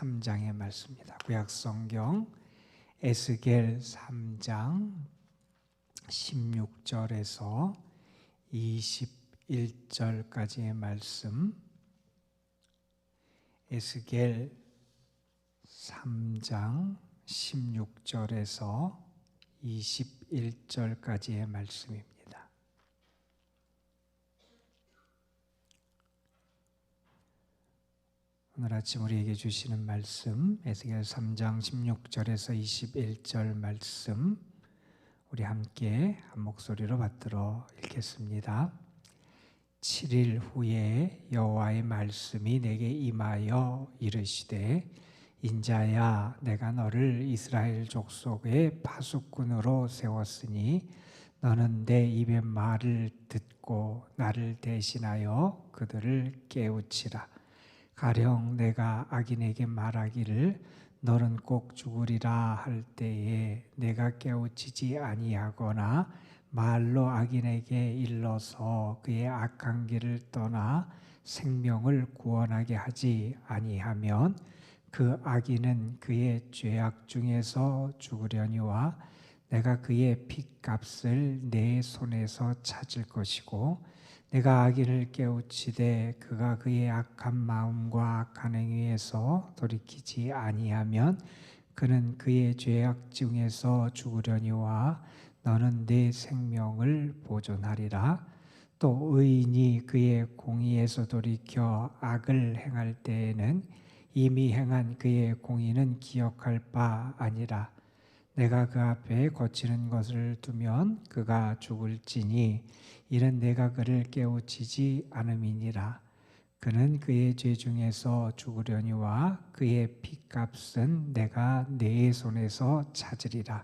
3장의 말씀입니다. 구약성경 에스겔 3장 16절에서 21절까지의 말씀, 에스겔 3장 16절에서 21절까지의 말씀입니다. 오늘 아침 우리에게 주시는 말씀, 에스겔 3장 16절에서 21절 말씀, 우리 함께 한 목소리로 받들어 읽겠습니다. 7일 후에 여호와의 말씀이 내게 임하여 이르시되, 인자야, 내가 너를 이스라엘 족속의 파수꾼으로 세웠으니 너는 내 입의 말을 듣고 나를 대신하여 그들을 깨우치라. 가령 내가 악인에게 말하기를 너는 꼭 죽으리라 할 때에 내가 깨우치지 아니하거나 말로 악인에게 일러서 그의 악한 길을 떠나 생명을 구원하게 하지 아니하면 그 악인은 그의 죄악 중에서 죽으려니와 내가 그의 핏값을 내 손에서 찾을 것이고, 내가 악인을 깨우치되 그가 그의 악한 마음과 악한 행위에서 돌이키지 아니하면 그는 그의 죄악 중에서 죽으려니와 너는 내 생명을 보존하리라. 또 의인이 그의 공의에서 돌이켜 악을 행할 때에는 이미 행한 그의 공의는 기억할 바 아니라. 내가 그 앞에 거치는 것을 두면 그가 죽을지니 이는 내가 그를 깨우치지 않음이니라. 그는 그의 죄 중에서 죽으려니와 그의 핏값은 내가 내 손에서 찾으리라.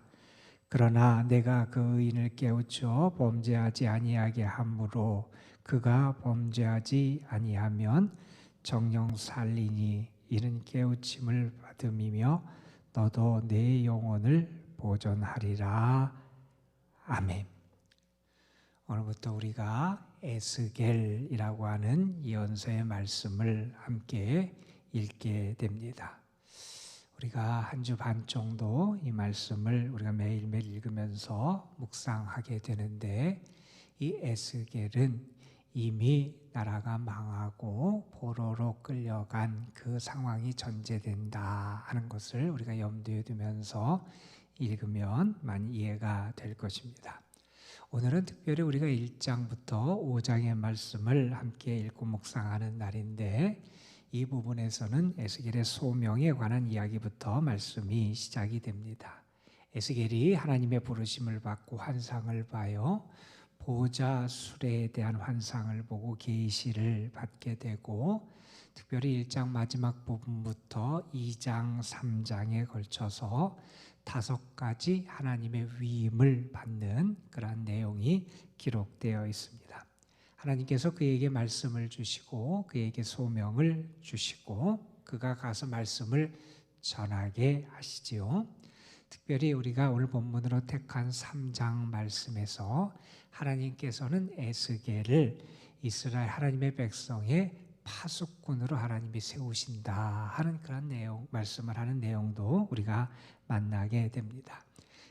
그러나 내가 그 의인을 깨우쳐 범죄하지 아니하게 함으로 그가 범죄하지 아니하면 정녕 살리니 이는 깨우침을 받음이며 너도 내 영혼을 보존하리라. 아멘. 오늘부터 우리가 에스겔이라고 하는 예언서의 말씀을 함께 읽게 됩니다. 우리가 한 주 반 정도 이 말씀을 우리가 매일매일 읽으면서 묵상하게 되는데, 이 에스겔은 이미 나라가 망하고 포로로 끌려간 그 상황이 전제된다 하는 것을 우리가 염두에 두면서 읽으면 많이 이해가 될 것입니다. 오늘은 특별히 우리가 1장부터 5장의 말씀을 함께 읽고 묵상하는 날인데, 이 부분에서는 에스겔의 소명에 관한 이야기부터 말씀이 시작이 됩니다. 에스겔이 하나님의 부르심을 받고 환상을 봐요. 보호자 수레에 대한 환상을 보고 계시를 받게 되고, 특별히 1장 마지막 부분부터 2장, 3장에 걸쳐서 5가지 하나님의 위임을 받는 그러한 내용이 기록되어 있습니다. 하나님께서 그에게 말씀을 주시고 그에게 소명을 주시고 그가 가서 말씀을 전하게 하시지요. 특별히 우리가 오늘 본문으로 택한 3장 말씀에서 하나님께서는 에스겔을 이스라엘 하나님의 백성의 파수꾼으로 하나님이 세우신다 하는 그런 내용, 말씀을 하는 내용도 우리가 만나게 됩니다.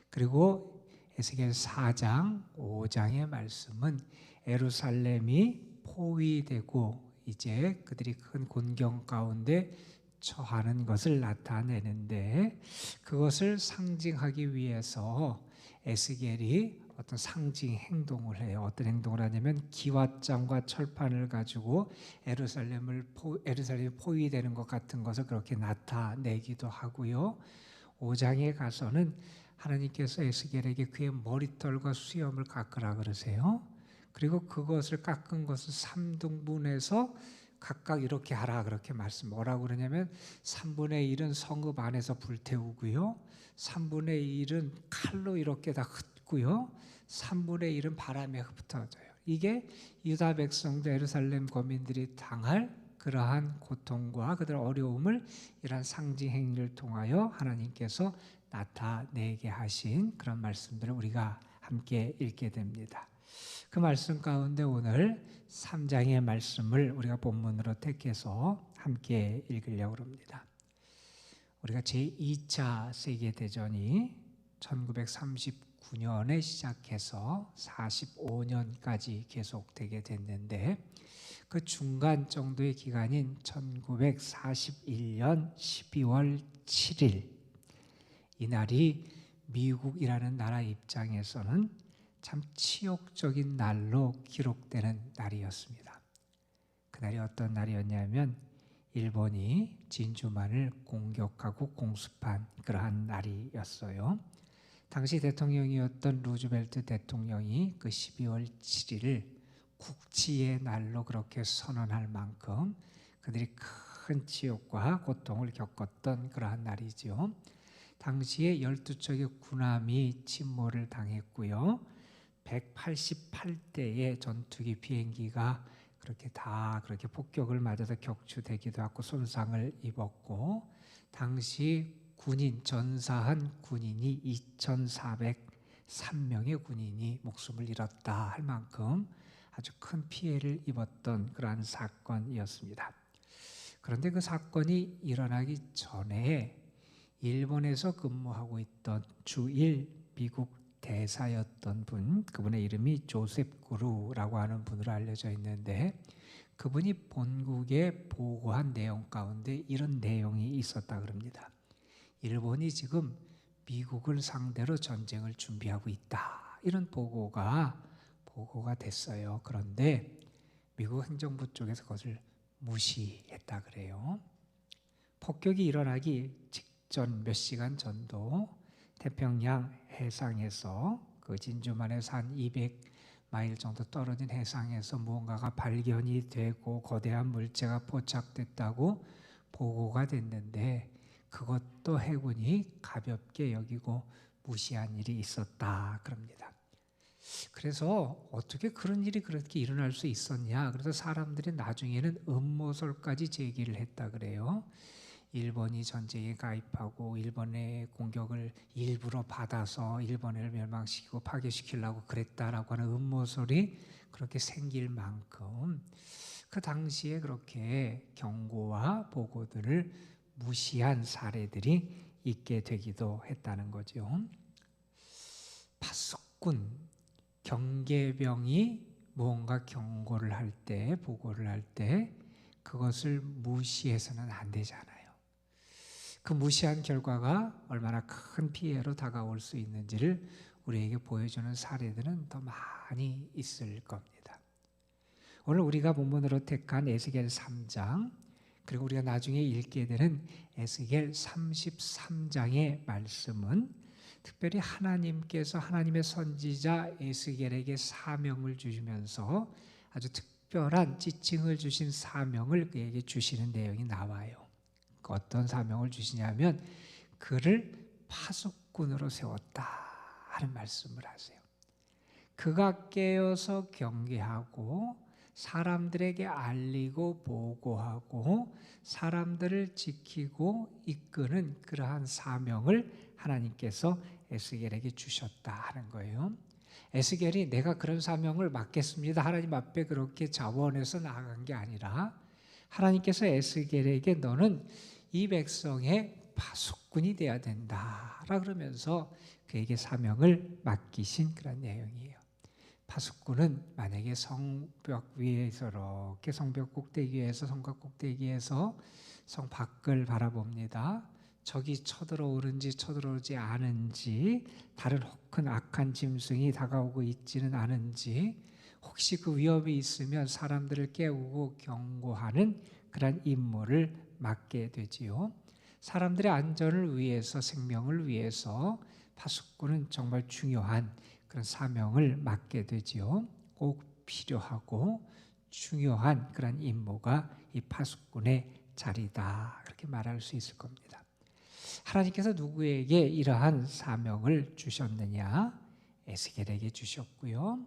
그리고 에스겔 4장, 5장의 말씀은 예루살렘이 포위되고 이제 그들이 큰 곤경 가운데 처하는 것을 나타내는데, 그것을 상징하기 위해서 에스겔이 어떤 상징 행동을 해요. 어떤 행동을 하냐면 기왓장과 철판을 가지고 예루살렘이 포위되는 것 같은 것을 그렇게 나타내기도 하고요. 5장에 가서는 하나님께서 에스겔에게 그의 머리털과 수염을 깎으라 그러세요. 그리고 그것을 깎은 것을 3등분해서 각각 이렇게 하라 그렇게 말씀. 뭐라고 그러냐면 3분의 1은 성읍 안에서 불태우고요, 3분의 1은 칼로 이렇게 다 흩고요, 3분의 1은 바람에 흩어져요. 이게 유다 백성들, 예루살렘 거민들이 당할 그러한 고통과 그들 어려움을 이러한 상징 행위를 통하여 하나님께서 나타내게 하신 그런 말씀들을 우리가 함께 읽게 됩니다. 그 말씀 가운데 오늘 3장의 말씀을 우리가 본문으로 택해서 함께 읽으려고 합니다. 우리가 제2차 세계대전이 1939년에 시작해서 45년까지 계속되게 됐는데 그 중간 정도의 기간인 1941년 12월 7일 이날이 미국이라는 나라 입장에서는 참 치욕적인 날로 기록되는 날이었습니다. 그날이 어떤 날이었냐면 일본이 진주만을 공격하고 공습한 그러한 날이었어요. 당시 대통령이었던 루즈벨트 대통령이 그 12월 7일을 국치의 날로 그렇게 선언할 만큼 그들이 큰 치욕과 고통을 겪었던 그러한 날이죠. 당시에 12척의 군함이 침몰을 당했고요. 188대의 전투기 비행기가 그렇게 폭격을 맞아서 격추되기도 하고 손상을 입었고 당시 군인 전사한 군인이 2,403명의 군인이 목숨을 잃었다 할 만큼 아주 큰 피해를 입었던 그러한 사건이었습니다. 그런데 그 사건이 일어나기 전에 일본에서 근무하고 있던 주1 미국 대사였던 분, 그분의 이름이 조셉 구루라고 하는 분으로 알려져 있는데 그분이 본국에 보고한 내용 가운데 이런 내용이 있었다 그럽니다. 일본이 지금 미국을 상대로 전쟁을 준비하고 있다. 이런 보고가 됐어요. 그런데 미국 행정부 쪽에서 그것을 무시했다 그래요. 폭격이 일어나기 직전 몇 시간 전도 태평양 해상에서 그 진주만에서 한 200마일 정도 떨어진 해상에서 무언가가 발견이 되고 거대한 물체가 포착됐다고 보고가 됐는데 그것도 해군이 가볍게 여기고 무시한 일이 있었다 그럽니다. 그래서 어떻게 그런 일이 그렇게 일어날 수 있었냐? 그래서 사람들이 나중에는 음모설까지 제기를 했다 그래요. 일본이 전쟁에 가입하고 일본의 공격을 일부러 받아서 일본을 멸망시키고 파괴시키려고 그랬다라고 하는 음모설이 그렇게 생길 만큼 그 당시에 그렇게 경고와 보고들을 무시한 사례들이 있게 되기도 했다는 거죠. 파수꾼, 경계병이 무언가 경고를 할 때, 보고를 할 때 그것을 무시해서는 안 되잖아요. 그 무시한 결과가 얼마나 큰 피해로 다가올 수 있는지를 우리에게 보여주는 사례들은 더 많이 있을 겁니다. 오늘 우리가 본문으로 택한 에스겔 3장 그리고 우리가 나중에 읽게 되는 에스겔 33장의 말씀은 특별히 하나님께서 하나님의 선지자 에스겔에게 사명을 주시면서 아주 특별한 지칭을 주신 사명을 그에게 주시는 내용이 나와요. 어떤 사명을 주시냐면 그를 파수꾼으로 세웠다 하는 말씀을 하세요. 그가 깨어서 경계하고 사람들에게 알리고 보고하고 사람들을 지키고 이끄는 그러한 사명을 하나님께서 에스겔에게 주셨다 하는 거예요. 에스겔이 내가 그런 사명을 맡겠습니다 하나님 앞에 그렇게 자원해서 나아간 게 아니라 하나님께서 에스겔에게 너는 이 백성의 파수꾼이 되어야 된다라 그러면서 그에게 사명을 맡기신 그런 내용이에요. 파수꾼은 만약에 성벽 위에서 이렇게 성벽 꼭대기에서 성곽 꼭대기에서 성 밖을 바라봅니다. 적이 쳐들어오는지 쳐들어오지 않은지 다른 혹은 악한 짐승이 다가오고 있지는 않은지 혹시 그 위협이 있으면 사람들을 깨우고 경고하는 그런 임무를 맡게 되지요. 사람들의 안전을 위해서 생명을 위해서 파수꾼은 정말 중요한 그런 사명을 맡게 되지요. 꼭 필요하고 중요한 그런 임무가 이 파수꾼의 자리다 그렇게 말할 수 있을 겁니다. 하나님께서 누구에게 이러한 사명을 주셨느냐? 에스겔에게 주셨고요.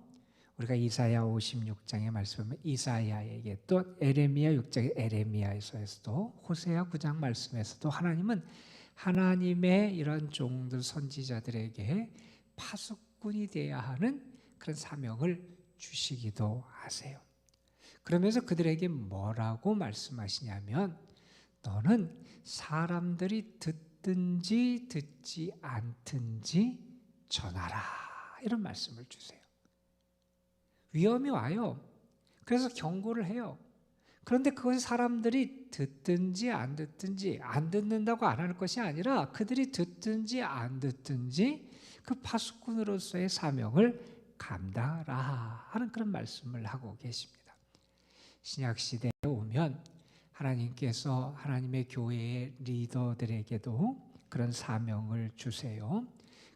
우리가 이사야 56장의 말씀을 이사야에게 또 에레미야 6장의 에레미야에서도 호세아 9장 말씀에서도 하나님은 하나님의 이런 종들 선지자들에게 파수꾼이 되어야 하는 그런 사명을 주시기도 하세요. 그러면서 그들에게 뭐라고 말씀하시냐면 너는 사람들이 듣든지 듣지 않든지 전하라. 이런 말씀을 주세요. 위험이 와요. 그래서 경고를 해요. 그런데 그것이 사람들이 듣든지 안 듣든지, 안 듣는다고 안 할 것이 아니라 그들이 듣든지 안 듣든지 그 파수꾼으로서의 사명을 감당하라 하는 그런 말씀을 하고 계십니다. 신약시대에 오면 하나님께서 하나님의 교회의 리더들에게도 그런 사명을 주세요.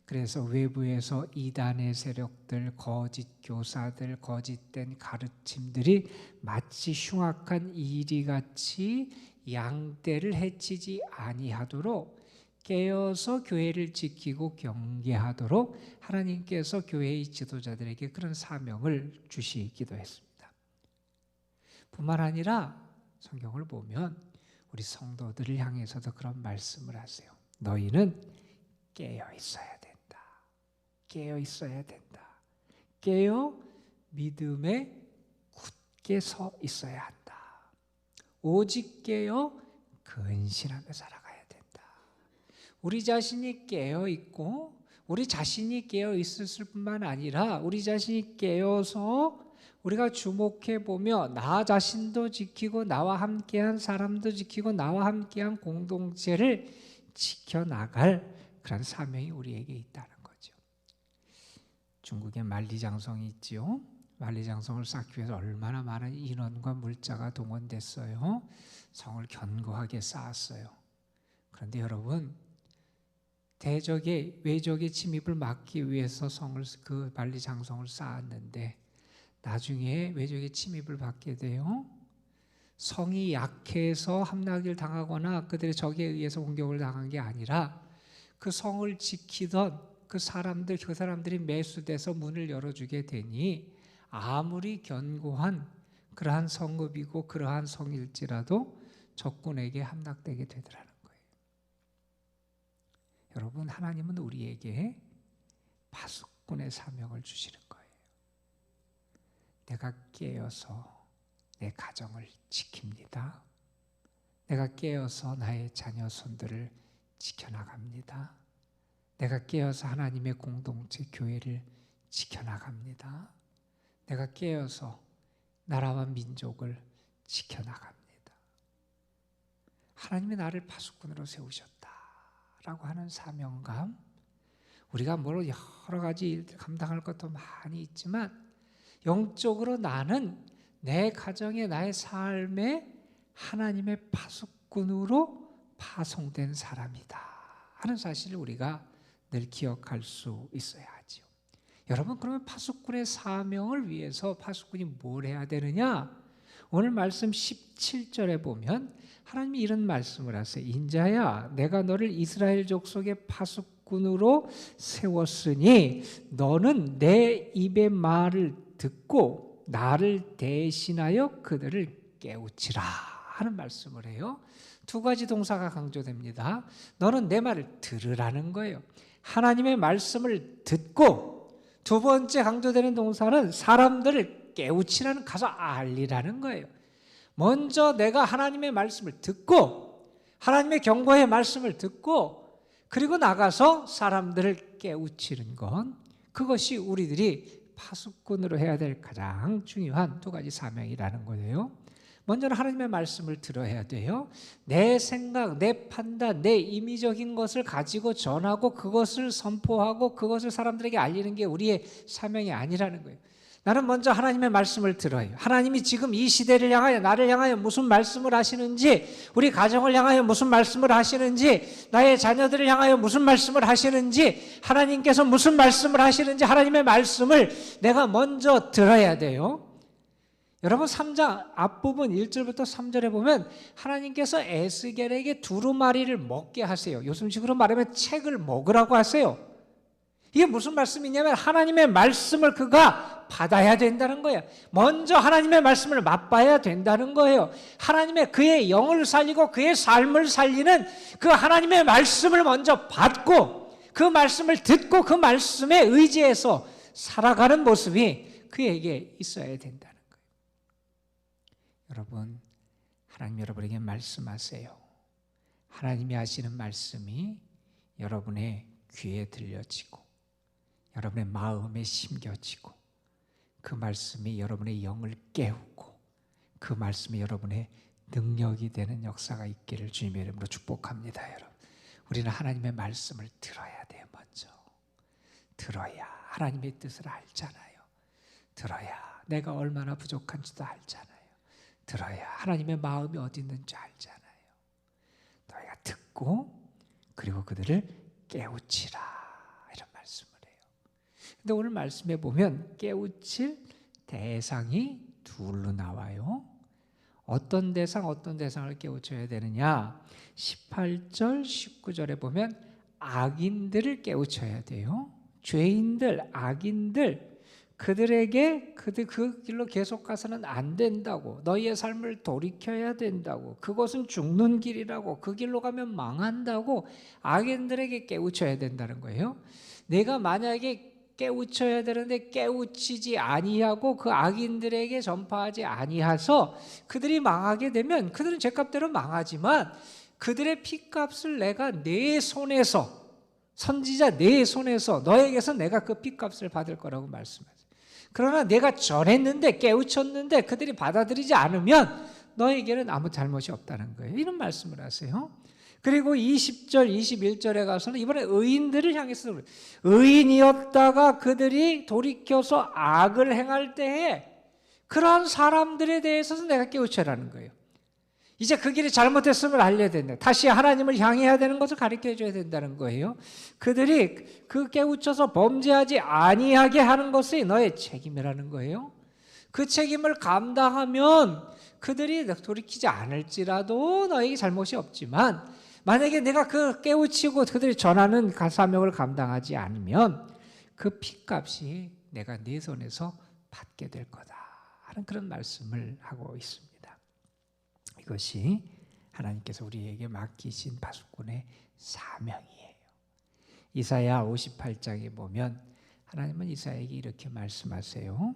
그래서 외부에서 이단의 세력들, 거짓 교사들, 거짓된 가르침들이 마치 흉악한 이리같이 양떼를 해치지 아니하도록 깨어서 교회를 지키고 경계하도록 하나님께서 교회의 지도자들에게 그런 사명을 주시기도 했습니다. 뿐만 아니라 성경을 보면 우리 성도들을 향해서도 그런 말씀을 하세요. 너희는 깨어 있어야 된다. 깨어 있어야 된다. 깨어 믿음에 굳게 서 있어야 한다. 오직 깨어 근신하며 살아가야 된다. 우리 자신이 깨어 있고 우리 자신이 깨어 있을 뿐만 아니라 우리 자신이 깨어서 우리가 주목해 보며 나 자신도 지키고 나와 함께한 사람도 지키고 나와 함께한 공동체를 지켜나갈 그런 사명이 우리에게 있다는 거죠. 중국에 만리장성이 있지요. 만리장성을 쌓기 위해서 얼마나 많은 인원과 물자가 동원됐어요. 성을 견고하게 쌓았어요. 그런데 여러분, 대적의 외적의 침입을 막기 위해서 그 만리장성을 쌓았는데 나중에 외적의 침입을 받게 돼요. 성이 약해서 함락을 당하거나 그들의 적에 의해서 공격을 당한 게 아니라 그 성을 지키던 그 사람들이 매수돼서 문을 열어주게 되니 아무리 견고한 그러한 성읍이고 그러한 성일지라도 적군에게 함락되게 되더라는 거예요. 여러분, 하나님은 우리에게 파수꾼의 사명을 주시는 거예요. 내가 깨어서 내 가정을 지킵니다. 내가 깨어서 나의 자녀 손들을 지켜나갑니다. 내가 깨어서 하나님의 공동체 교회를 지켜나갑니다. 내가 깨어서 나라와 민족을 지켜나갑니다. 하나님이 나를 파수꾼으로 세우셨다라고 하는 사명감, 우리가 여러 가지 일들 감당할 것도 많이 있지만 영적으로 나는 내 가정에 나의 삶에 하나님의 파수꾼으로 파송된 사람이다 하는 사실을 우리가 늘 기억할 수 있어야 하죠. 여러분, 그러면 파수꾼의 사명을 위해서 파수꾼이 뭘 해야 되느냐? 오늘 말씀 17절에 보면 하나님이 이런 말씀을 하세요. 인자야, 내가 너를 이스라엘 족속의 파수꾼으로 세웠으니 너는 내 입의 말을 듣고 나를 대신하여 그들을 깨우치라 하는 말씀을 해요. 두 가지 동사가 강조됩니다. 너는 내 말을 들으라는 거예요. 하나님의 말씀을 듣고, 두 번째 강조되는 동사는 사람들을 깨우치라는, 가서 알리라는 거예요. 먼저 내가 하나님의 말씀을 듣고 하나님의 경고의 말씀을 듣고 그리고 나가서 사람들을 깨우치는 건, 그것이 우리들이 파수꾼으로 해야 될 가장 중요한 두 가지 사명이라는 거예요. 먼저는 하나님의 말씀을 들어야 돼요. 내 생각, 내 판단, 내 임의적인 것을 가지고 전하고 그것을 선포하고 그것을 사람들에게 알리는 게 우리의 사명이 아니라는 거예요. 나는 먼저 하나님의 말씀을 들어요. 하나님이 지금 이 시대를 향하여, 나를 향하여 무슨 말씀을 하시는지, 우리 가정을 향하여 무슨 말씀을 하시는지, 나의 자녀들을 향하여 무슨 말씀을 하시는지, 하나님께서 무슨 말씀을 하시는지 하나님의 말씀을 내가 먼저 들어야 돼요. 여러분, 3장 앞부분 1절부터 3절에 보면 하나님께서 에스겔에게 두루마리를 먹게 하세요. 요즘식으로 말하면 책을 먹으라고 하세요. 이게 무슨 말씀이냐면 하나님의 말씀을 그가 받아야 된다는 거예요. 먼저 하나님의 말씀을 맛봐야 된다는 거예요. 하나님의 그의 영을 살리고 그의 삶을 살리는 그 하나님의 말씀을 먼저 받고 그 말씀을 듣고 그 말씀에 의지해서 살아가는 모습이 그에게 있어야 된다는 거예요. 여러분, 하나님 여러분에게 말씀하세요. 하나님이 하시는 말씀이 여러분의 귀에 들려지고 여러분의 마음에 심겨지고 그 말씀이 여러분의 영을 깨우고 그 말씀이 여러분의 능력이 되는 역사가 있기를 주님의 이름으로 축복합니다. 여러분, 우리는 하나님의 말씀을 들어야 돼요. 먼저 들어야 하나님의 뜻을 알잖아요. 들어야 내가 얼마나 부족한지도 알잖아요. 들어야 하나님의 마음이 어디 있는지 알잖아요. 너희가 듣고 그리고 그들을 깨우치라, 이런 말씀을 해요. 근데 오늘 말씀에 보면 깨우칠 대상이 둘로 나와요. 어떤 대상을 깨우쳐야 되느냐? 18절, 19절에 보면 악인들을 깨우쳐야 돼요. 죄인들, 악인들, 그들에게 그 길로 계속 가서는 안 된다고, 너희의 삶을 돌이켜야 된다고, 그것은 죽는 길이라고, 그 길로 가면 망한다고 악인들에게 깨우쳐야 된다는 거예요. 내가 만약에 깨우쳐야 되는데 깨우치지 아니하고 그 악인들에게 전파하지 아니해서 그들이 망하게 되면 그들은 죄값대로 망하지만 그들의 피값을 내가 내 손에서, 선지자 내 손에서, 너에게서 내가 그 피값을 받을 거라고 말씀하세요. 그러나 내가 전했는데 깨우쳤는데 그들이 받아들이지 않으면 너에게는 아무 잘못이 없다는 거예요. 이런 말씀을 하세요. 그리고 20절, 21절에 가서는 이번에 의인들을 향해서 의인이었다가 그들이 돌이켜서 악을 행할 때에 그러한 사람들에 대해서는 내가 깨우쳐라는 거예요. 이제 그 길이 잘못됐음을 알려야 된다. 다시 하나님을 향해야 되는 것을 가르쳐줘야 된다는 거예요. 그들이 그 깨우쳐서 범죄하지 아니하게 하는 것이 너의 책임이라는 거예요. 그 책임을 감당하면 그들이 돌이키지 않을지라도 너에게 잘못이 없지만 만약에 내가 그 깨우치고 그들이 전하는 사명을 감당하지 않으면 그 핏값이 내가 내 손에서 받게 될 거다 하는 그런 말씀을 하고 있습니다. 이것이 하나님께서 우리에게 맡기신 파수꾼의 사명이에요. 이사야 58장에 보면 하나님은 이사야에게 이렇게 말씀하세요.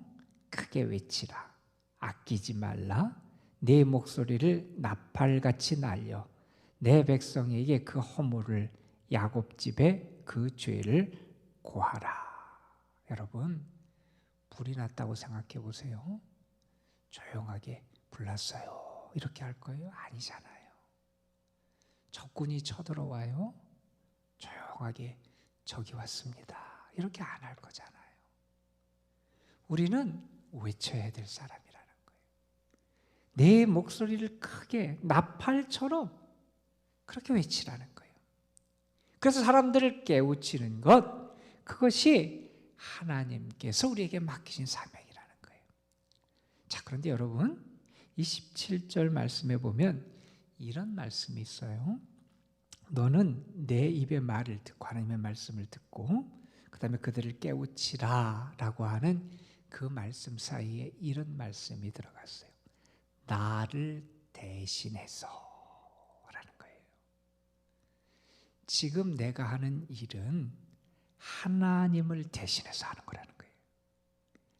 크게 외치라. 아끼지 말라. 내 목소리를 나팔같이 날려 내 백성에게 그 허물을, 야곱 집에 그 죄를 고하라. 여러분, 불이 났다고 생각해 보세요. 조용하게 불났어요. 이렇게 할 거예요? 아니잖아요. 적군이 쳐들어와요. 조용하게 적이 왔습니다. 이렇게 안 할 거잖아요. 우리는 외쳐야 될 사람이라는 거예요. 내 목소리를 크게 나팔처럼 그렇게 외치라는 거예요. 그래서 사람들을 깨우치는 것, 그것이 하나님께서 우리에게 맡기신 사명이라는 거예요. 자, 그런데 여러분, 27절 말씀에 보면 이런 말씀이 있어요. 너는 내 입의 말을 듣고, 하나님의 말씀을 듣고 그 다음에 그들을 깨우치라 라고 하는 그 말씀 사이에 이런 말씀이 들어갔어요. 나를 대신해서 라는 거예요. 지금 내가 하는 일은 하나님을 대신해서 하는 거라는 거예요.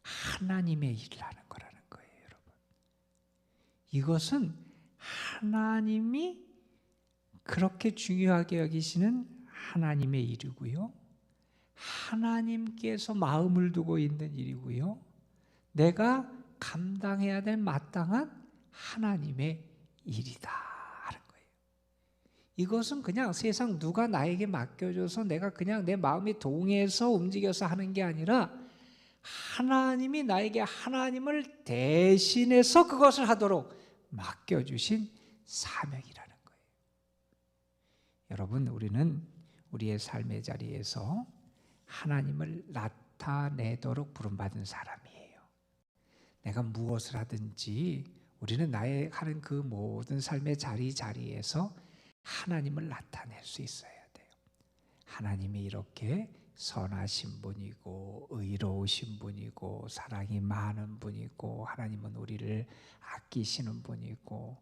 하나님의 일을 하는 거라는 거예요, 여러분. 이것은 하나님이 그렇게 중요하게 여기시는 하나님의 일이고요. 하나님께서 마음을 두고 있는 일이고요. 내가 감당해야 될 마땅한 하나님의 일이다 하는 거예요. 이것은 그냥 세상 누가 나에게 맡겨줘서 내가 그냥 내 마음이 동해서 움직여서 하는 게 아니라 하나님이 나에게 하나님을 대신해서 그것을 하도록 맡겨주신 사명이라는 거예요. 여러분, 우리는 우리의 삶의 자리에서 하나님을 나타내도록 부름받은 사람이에요. 내가 무엇을 하든지 우리는 나의 하는 그 모든 삶의 자리에서 하나님을 나타낼 수 있어야 돼요. 하나님이 이렇게 선하신 분이고 의로우신 분이고 사랑이 많은 분이고 하나님은 우리를 아끼시는 분이고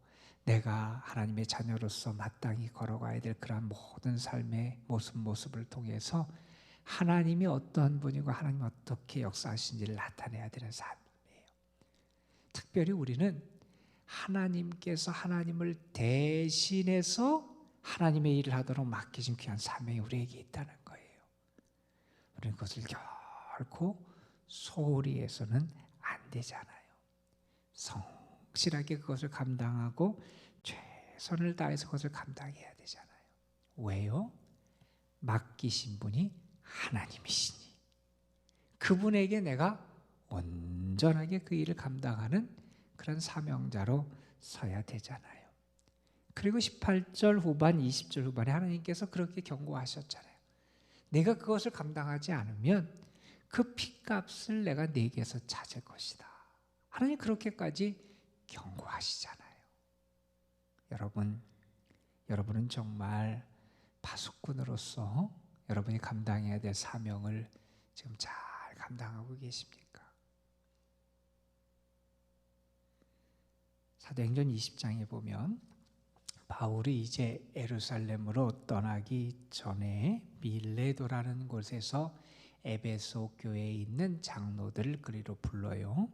내가 하나님의 자녀로서 마땅히 걸어가야 될 그런 모든 삶의 모습을 통해서 하나님이 어떠한 분이고 하나님이 어떻게 역사하신지를 나타내야 되는 삶이에요. 특별히 우리는 하나님께서 하나님을 대신해서 하나님의 일을 하도록 맡기신 귀한 사명이 우리에게 있다는 거예요. 우리는 그것을 결코 소홀히 해서는 안 되잖아요. 성실하게 그것을 감당하고 최선을 다해서 그것을 감당해야 되잖아요. 왜요? 맡기신 분이 하나님이시니 그분에게 내가 온전하게 그 일을 감당하는 그런 사명자로 서야 되잖아요. 그리고 18절 후반, 20절 후반에 하나님께서 그렇게 경고하셨잖아요. 내가 그것을 감당하지 않으면 그 핏값을 내가 내게서 찾을 것이다. 하나님 그렇게까지 경고하시잖아요. 여러분은 정말 파수꾼으로서 여러분이 감당해야 될 사명을 지금 잘 감당하고 계십니까? 사도행전 20장에 보면 바울이 이제 예루살렘으로 떠나기 전에 밀레도라는 곳에서 에베소 교회에 있는 장로들을 그리로 불러요.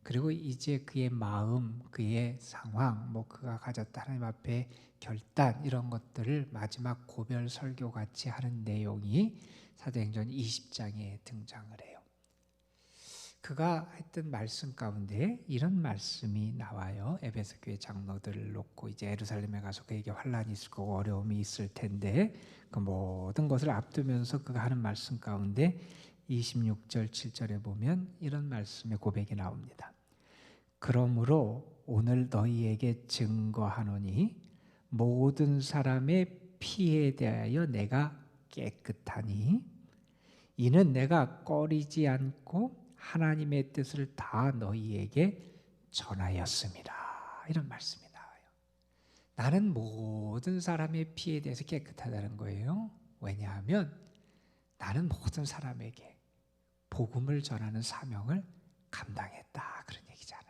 그리고 이제 그의 마음, 그의 상황, 그가 가졌다 하나님 앞에 결단 이런 것들을 마지막 고별 설교 같이 하는 내용이 사도행전 20장에 등장을 해요. 그가 했던 말씀 가운데 이런 말씀이 나와요. 에베소 교회 장로들을 놓고 이제 예루살렘에 가서 그에게 환란이 있을 거고 어려움이 있을 텐데 그 모든 것을 앞두면서 그가 하는 말씀 가운데 26절 7절에 보면 이런 말씀의 고백이 나옵니다. 그러므로 오늘 너희에게 증거하노니 모든 사람의 피에 대하여 내가 깨끗하니 이는 내가 꺼리지 않고 하나님의 뜻을 다 너희에게 전하였습니다. 이런 말씀이 나와요. 나는 모든 사람의 피에 대해서 깨끗하다는 거예요. 왜냐하면 나는 모든 사람에게 복음을 전하는 사명을 감당했다. 그런 얘기잖아요.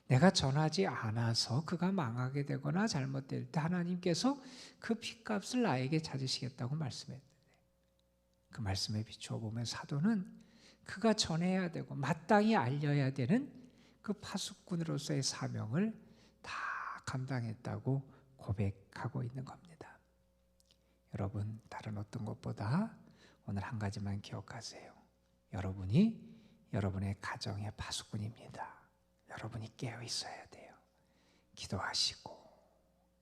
내가 전하지 않아서 그가 망하게 되거나 잘못될 때 하나님께서 그 핏값을 나에게 찾으시겠다고 말씀했는데 그 말씀에 비추어 보면 사도는 그가 전해야 되고 마땅히 알려야 되는 그 파수꾼으로서의 사명을 다 감당했다고 고백하고 있는 겁니다. 여러분, 다른 어떤 것보다 오늘 한 가지만 기억하세요. 여러분이 여러분의 가정의 파수꾼입니다. 여러분이 깨어 있어야 돼요. 기도하시고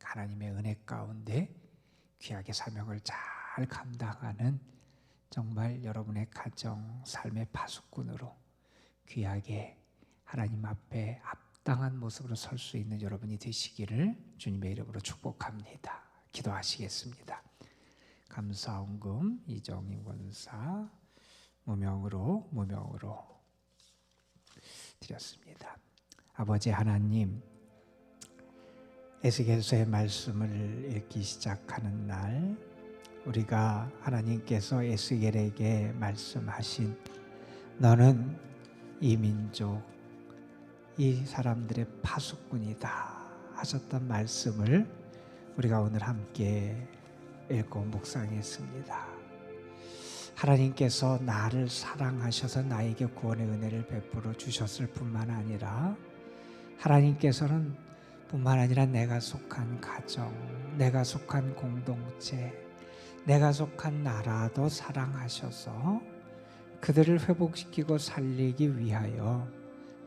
하나님의 은혜 가운데 귀하게 사명을 잘 감당하는 정말 여러분의 가정, 삶의 파수꾼으로 귀하게 하나님 앞에 합당한 모습으로 설 수 있는 여러분이 되시기를 주님의 이름으로 축복합니다. 기도하시겠습니다. 감사헌금 이정임 권사 무명으로 드렸습니다. 아버지 하나님, 에스겔서의 말씀을 읽기 시작하는 날 우리가 하나님께서 에스겔에게 말씀하신 너는 이 민족, 이 사람들의 파수꾼이다 하셨던 말씀을 우리가 오늘 함께 읽고 묵상했습니다. 하나님께서 나를 사랑하셔서 나에게 구원의 은혜를 베풀어 주셨을 뿐만 아니라 하나님께서는 뿐만 아니라 내가 속한 가정, 내가 속한 공동체, 내가 속한 나라도 사랑하셔서 그들을 회복시키고 살리기 위하여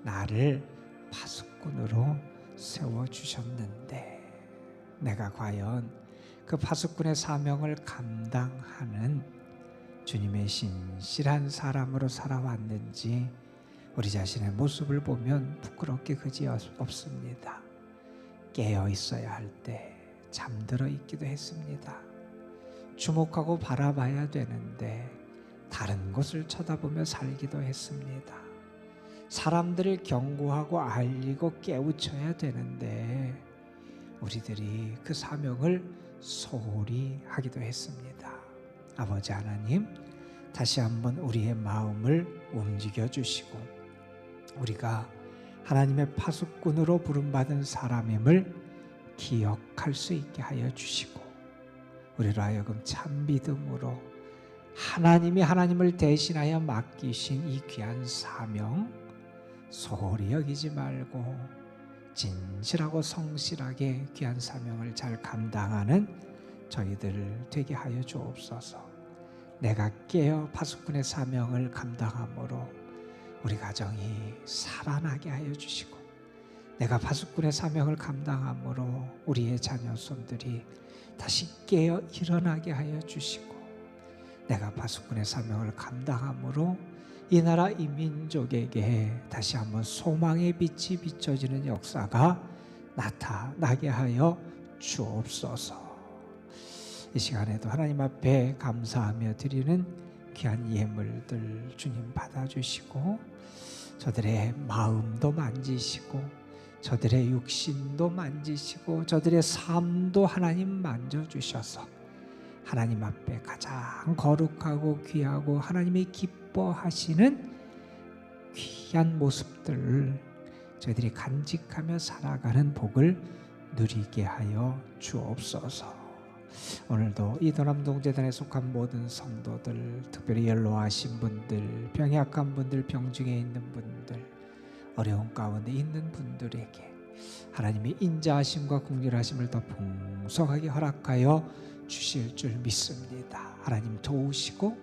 나를 파수꾼으로 세워주셨는데 내가 과연 그 파수꾼의 사명을 감당하는 주님의 신실한 사람으로 살아왔는지 우리 자신의 모습을 보면 부끄럽게 그지없습니다. 깨어 있어야 할 때 잠들어 있기도 했습니다. 주목하고 바라봐야 되는데 다른 곳을 쳐다보며 살기도 했습니다. 사람들을 경고하고 알리고 깨우쳐야 되는데 우리들이 그 사명을 소홀히 하기도 했습니다. 아버지 하나님, 다시 한번 우리의 마음을 움직여 주시고 우리가 하나님의 파수꾼으로 부름받은 사람임을 기억할 수 있게 하여 주시고 우리로 하여금 참 믿음으로 하나님이 하나님을 대신하여 맡기신 이 귀한 사명 소홀히 여기지 말고 진실하고 성실하게 귀한 사명을 잘 감당하는 저희들 되게 하여 주옵소서. 내가 깨어 파수꾼의 사명을 감당함으로 우리 가정이 살아나게 하여 주시고, 내가 파수꾼의 사명을 감당함으로 우리의 자녀손들이 다시 깨어 일어나게 하여 주시고, 내가 파수꾼의 사명을 감당함으로 이 나라 이 민족에게 다시 한번 소망의 빛이 비춰지는 역사가 나타나게 하여 주옵소서. 이 시간에도 하나님 앞에 감사하며 드리는 귀한 예물들 주님 받아주시고, 저들의 마음도 만지시고, 저들의 육신도 만지시고, 저들의 삶도 하나님 만져주셔서 하나님 앞에 가장 거룩하고 귀하고 하나님이 기뻐하시는 귀한 모습들을 저희들이 간직하며 살아가는 복을 누리게 하여 주옵소서. 오늘도 이도남동재단에 속한 모든 성도들, 특별히 연로하신 분들, 병이 약한 분들, 병중에 있는 분들, 어려운 가운데 있는 분들에게 하나님의 인자하심과 긍휼하심을 더 풍성하게 허락하여 주실 줄 믿습니다. 하나님 도우시고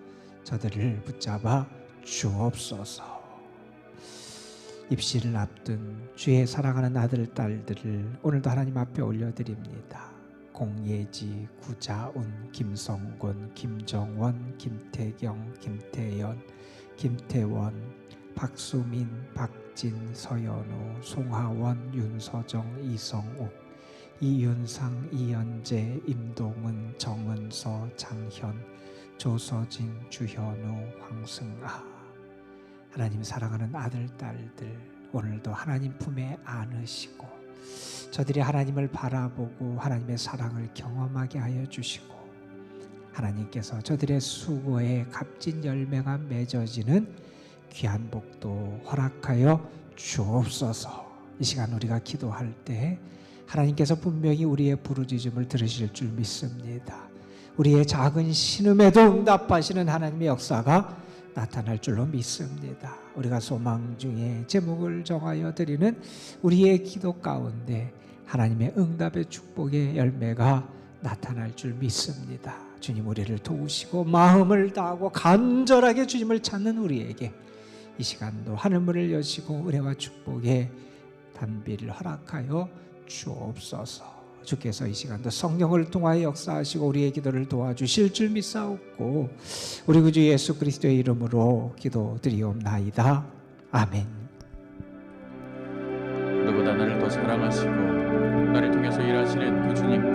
저들을 붙잡아 주옵소서. 입시를 앞둔 주의 사랑하는 아들 딸들을 오늘도 하나님 앞에 올려드립니다. 공예지, 구자운, 김성곤, 김정원, 김태경, 김태연, 김태원, 박수민, 박진, 서연우, 송하원, 윤서정, 이성욱, 이윤상, 이연재, 임동은, 정은서, 장현, 조서진, 주현우, 황승아. 하나님 사랑하는 아들, 딸들 오늘도 하나님 품에 안으시고 저들이 하나님을 바라보고 하나님의 사랑을 경험하게 하여 주시고, 하나님께서 저들의 수고에 값진 열매가 맺어지는 귀한 복도 허락하여 주옵소서. 이 시간 우리가 기도할 때 하나님께서 분명히 우리의 부르짖음을 들으실 줄 믿습니다. 우리의 작은 신음에도 응답하시는 하나님의 역사가 나타날 줄로 믿습니다. 우리가 소망 중에 제목을 정하여 드리는 우리의 기도 가운데 하나님의 응답의 축복의 열매가 나타날 줄 믿습니다. 주님 우리를 도우시고 마음을 다하고 간절하게 주님을 찾는 우리에게 이 시간도 하늘문을 여시고 은혜와 축복의 단비를 허락하여 주옵소서. 주께서 이 시간도 성령을 통하여 역사하시고 우리의 기도를 도와주실 줄 믿사옵고 우리 구주 예수 그리스도의 이름으로 기도드리옵나이다. 아멘. 누구보다 나를 더 사랑하시고 나를 통해서 일하시는 그 주님